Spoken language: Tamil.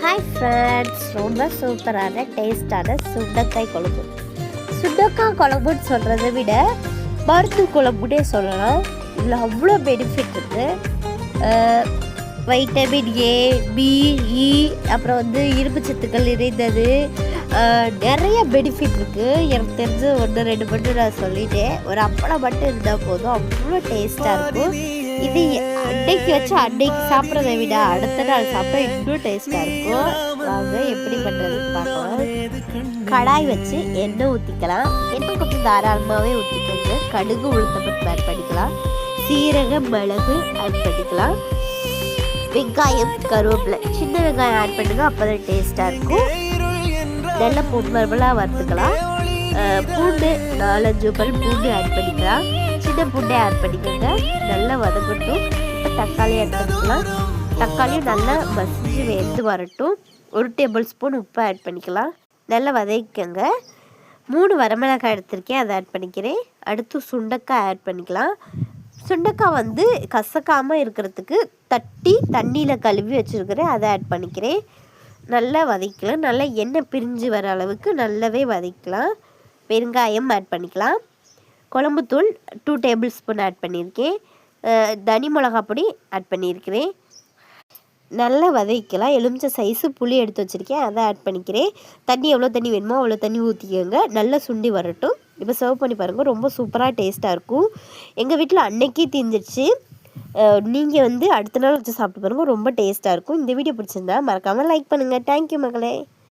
ஹாய் ஃப்ரெண்ட்ஸ், ரொம்ப சூப்பரான டேஸ்டான சுண்டைக்காய் குழம்பு. சுண்டைக்காய் குழம்புன்னு சொல்கிறத விட மருந்து குழம்புனே சொல்லலாம். இதில் அவ்வளோ பெனிஃபிட் இருக்குது. வைட்டமின் ஏ, பி, இ, அப்புறம் இரும்பு சத்துக்கள் நிறைந்தது. நிறைய பெனிஃபிட் இருக்குது. எனக்கு தெரிஞ்சு 1-2 மட்டும் நான் சொல்லிட்டேன். ஒரு அப்பளம் மட்டும் இருந்தால் போதும், அவ்வளோ டேஸ்ட்டாக இருக்கும். இது அன்னைக்கு வச்சு அன்னைக்கு சாப்பிட்றதை விட அடுத்த நாள் சாப்பிட்டா இன்னும் டேஸ்ட்டாக இருக்கும். வாங்க எப்படி பண்ணுறதுன்னு பார்க்கலாம். கடாய் வச்சு எண்ணெய் ஊற்றிக்கலாம். எண்ணெய் கொஞ்சம் தாராளமாகவே ஊற்றிக்கோங்க. கடுகு, உளுத்தம்பருப்பு ஆட் பண்ணிக்கலாம். சீரகம், மிளகு ஆட் பண்ணிக்கலாம். வெங்காயம், கருவேப்பிலை, சின்ன வெங்காயம் ஆட் பண்ணுங்க, அப்போ தான் டேஸ்ட்டாக இருக்கும். நல்லா பொன்மரமெல்லாம் வறுத்துக்கலாம். பூண்டு 4-5 பல் பூண்டு ஆட் பண்ணிக்கலாம். சின்ன பூண்டை ஆட் பண்ணிக்கோங்க. நல்லா வதங்கட்டும். இப்போ தக்காளி ஆட் பண்ணிக்கலாம். தக்காளியும் நல்லா மசிஞ்சு வெந்து வரட்டும். 1 டேபிள் ஸ்பூன் உப்பு ஆட் பண்ணிக்கலாம். நல்லா வதக்கிக்கோங்க. 3 வரமிளகாய் எடுத்திருக்கேன், அதை ஆட் பண்ணிக்கிறேன். அடுத்து சுண்டைக்காய் ஆட் பண்ணிக்கலாம். சுண்டைக்காய் கசக்காமல் இருக்கிறதுக்கு தட்டி தண்ணியில் கழுவி வச்சுருக்கிறேன், அதை ஆட் பண்ணிக்கிறேன். நல்லா வதக்கலாம். நல்லா எண்ணெய் பிரிஞ்சு வர அளவுக்கு நல்லாவே வதக்கலாம். பெருங்காயம் ஆட் பண்ணிக்கலாம். குழம்புத்தூள் 2 டேபிள் ஸ்பூன் ஆட் பண்ணியிருக்கேன். தனி மிளகா பொடி ஆட் பண்ணியிருக்கிறேன். நல்லா வதக்கலாம். எலுமிச்சை சைஸு புளி எடுத்து வச்சுருக்கேன், அதை ஆட் பண்ணிக்கிறேன். தண்ணி எவ்வளோ தண்ணி வேணுமோ அவ்வளோ தண்ணி ஊற்றிக்கோங்க. நல்லா சுண்டி வரட்டும். இப்போ சர்வ் பண்ணி பாருங்கள். ரொம்ப சூப்பராக டேஸ்ட்டாக இருக்கும். எங்கள் வீட்டில் அன்னைக்கே தீர்ந்துடுச்சு. நீங்கள் அடுத்த நாள் வச்சு சாப்பிட்டு பாருங்கள். ரொம்ப டேஸ்ட்டாக இருக்கும். இந்த வீடியோ பிடிச்சிருந்தா மறக்காமல் லைக் பண்ணுங்கள். தேங்க்யூ மகளே.